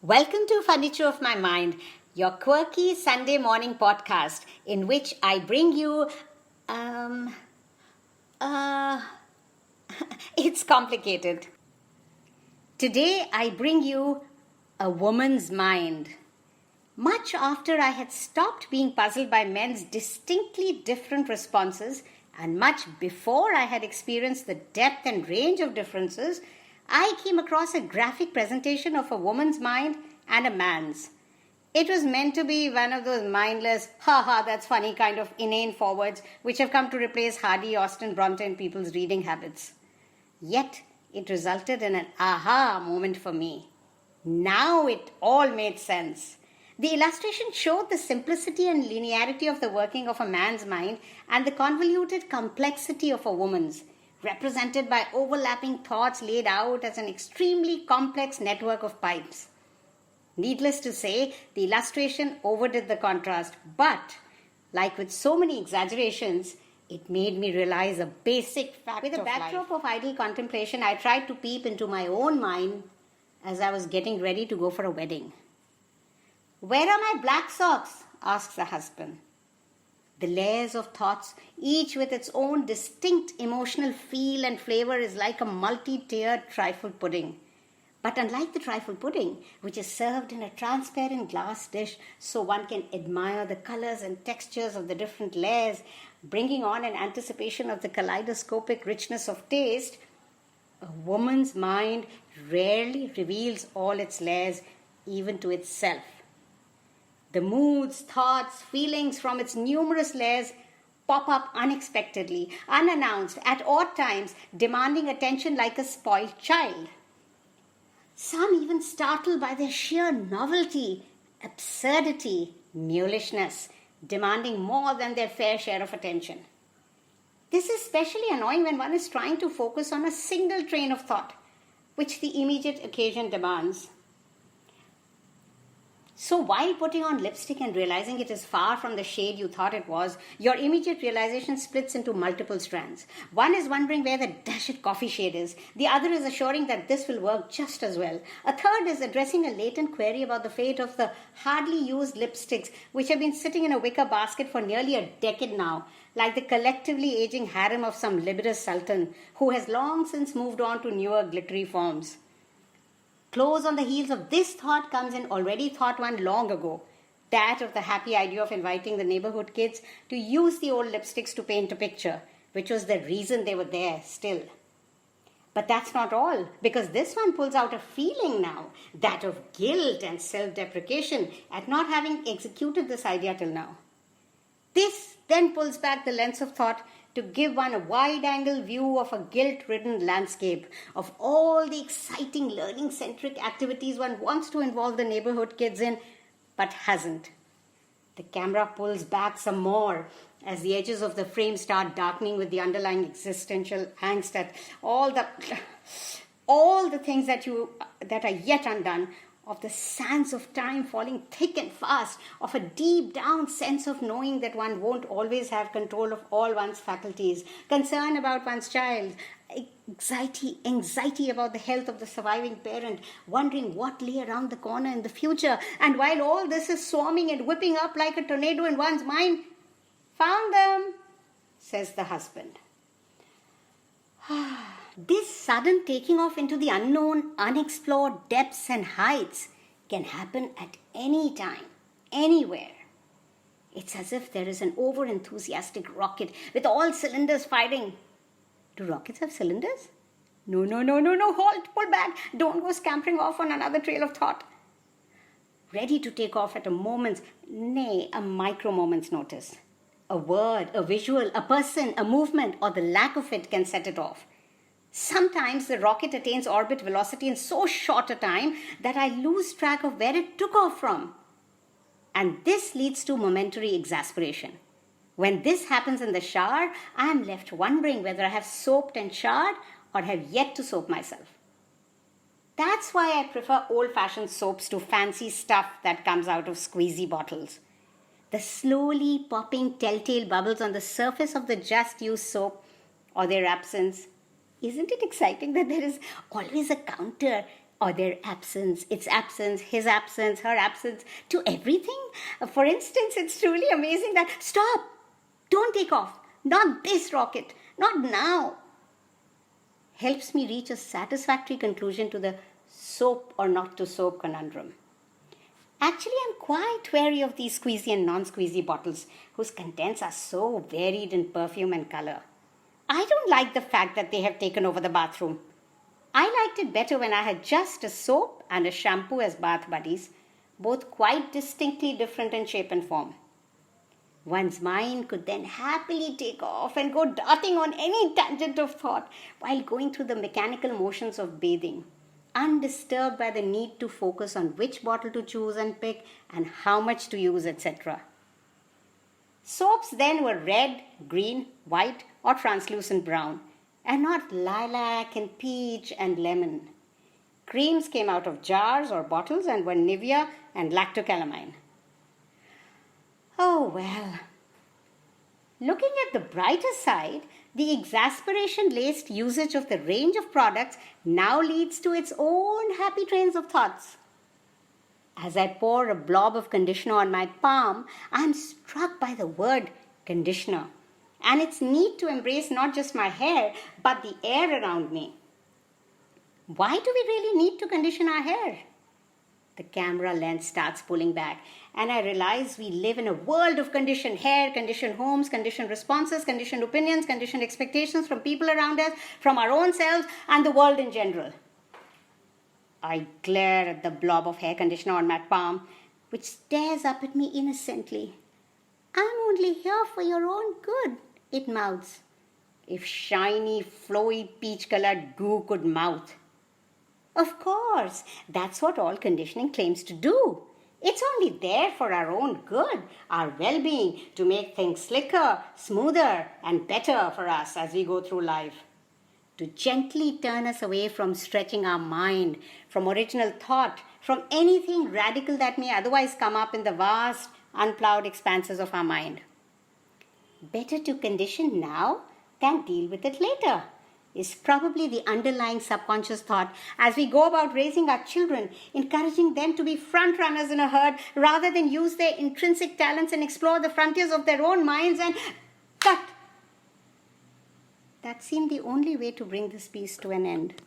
Welcome to Furniture of My Mind, your quirky Sunday morning podcast in which I bring you, it's complicated. Today I bring you a woman's mind. Much after I had stopped being puzzled by men's distinctly different responses, and much before I had experienced the depth and range of differences, I came across a graphic presentation of a woman's mind and a man's. It was meant to be one of those mindless, that's funny kind of inane forwards which have come to replace Hardy, Austen, Bronte and people's reading habits. Yet, it resulted in an aha moment for me. Now it all made sense. The illustration showed the simplicity and linearity of the working of a man's mind and the convoluted complexity of a woman's, represented by overlapping thoughts laid out as an extremely complex network of pipes. Needless to say, the illustration overdid the contrast, but, like with so many exaggerations, it made me realize a basic fact of life. With a backdrop of idle contemplation, I tried to peep into my own mind as I was getting ready to go for a wedding. "Where are my black socks?" asks the husband. The layers of thoughts, each with its own distinct emotional feel and flavor, is like a multi-tiered trifle pudding. But unlike the trifle pudding, which is served in a transparent glass dish so one can admire the colors and textures of the different layers, bringing on an anticipation of the kaleidoscopic richness of taste, a woman's mind rarely reveals all its layers, even to itself. The moods, thoughts, feelings from its numerous layers pop up unexpectedly, unannounced, at odd times, demanding attention like a spoiled child. Some even startled by their sheer novelty, absurdity, mulishness, demanding more than their fair share of attention. This is especially annoying when one is trying to focus on a single train of thought, which the immediate occasion demands. So while putting on lipstick and realizing it is far from the shade you thought it was, your immediate realization splits into multiple strands. One is wondering where the dashed coffee shade is. The other is assuring that this will work just as well. A third is addressing a latent query about the fate of the hardly used lipsticks which have been sitting in a wicker basket for nearly a decade now, like the collectively aging harem of some libidinous sultan who has long since moved on to newer glittery forms. Close on the heels of this thought comes an already thought one long ago, that of the happy idea of inviting the neighborhood kids to use the old lipsticks to paint a picture, which was the reason they were there still. But that's not all, because this one pulls out a feeling now, that of guilt and self-deprecation at not having executed this idea till now. This then pulls back the lens of thought to give one a wide-angle view of a guilt-ridden landscape of all the exciting learning-centric activities one wants to involve the neighborhood kids in, but hasn't. The camera pulls back some more as the edges of the frame start darkening with the underlying existential angst at all the things that are yet undone, of the sands of time falling thick and fast, of a deep down sense of knowing that one won't always have control of all one's faculties, concern about one's child, anxiety about the health of the surviving parent, wondering what lay around the corner in the future. And while all this is swarming and whipping up like a tornado in one's mind, "Found them," says the husband. This sudden taking off into the unknown, unexplored depths and heights can happen at any time, anywhere. It's as if there is an over-enthusiastic rocket with all cylinders firing. Do rockets have cylinders? No, halt, pull back. Don't go scampering off on another trail of thought. Ready to take off at a moment's, nay, a micro moment's notice. A word, a visual, a person, a movement, or the lack of it can set it off. Sometimes the rocket attains orbit velocity in so short a time that I lose track of where it took off from. And this leads to momentary exasperation. When this happens in the shower, I am left wondering whether I have soaped and showered or have yet to soap myself. That's why I prefer old-fashioned soaps to fancy stuff that comes out of squeezy bottles. The slowly popping telltale bubbles on the surface of the just-used soap or their absence. Isn't it exciting that there is always a counter or their absence, its absence, his absence, her absence, to everything. For instance, it's truly amazing that, stop, don't take off, not this rocket, not now, helps me reach a satisfactory conclusion to the soap or not to soap conundrum. Actually, I'm quite wary of these squeezy and non-squeezy bottles whose contents are so varied in perfume and color. I don't like the fact that they have taken over the bathroom. I liked it better when I had just a soap and a shampoo as bath buddies, both quite distinctly different in shape and form. One's mind could then happily take off and go darting on any tangent of thought while going through the mechanical motions of bathing, undisturbed by the need to focus on which bottle to choose and pick and how much to use, etc. Soaps then were red, green, white, or translucent brown, and not lilac and peach and lemon. Creams came out of jars or bottles and were Nivea and lactocalamine. Oh well. Looking at the brighter side, the exasperation-laced usage of the range of products now leads to its own happy trains of thoughts. As I pour a blob of conditioner on my palm, I am struck by the word conditioner and its need to embrace not just my hair but the air around me. Why do we really need to condition our hair? The camera lens starts pulling back, and I realize we live in a world of conditioned hair, conditioned homes, conditioned responses, conditioned opinions, conditioned expectations from people around us, from our own selves, and the world in general. I glare at the blob of hair conditioner on my palm, which stares up at me innocently. I'm only here for your own good, it mouths. If shiny, flowy, peach-colored goo could mouth. Of course, that's what all conditioning claims to do. It's only there for our own good, our well-being, to make things slicker, smoother, and better for us as we go through life. To gently turn us away from stretching our mind, from original thought, from anything radical that may otherwise come up in the vast, unplowed expanses of our mind. Better to condition now than deal with it later is probably the underlying subconscious thought as we go about raising our children, encouraging them to be front runners in a herd rather than use their intrinsic talents and explore the frontiers of their own minds and cut. That seemed the only way to bring this piece to an end.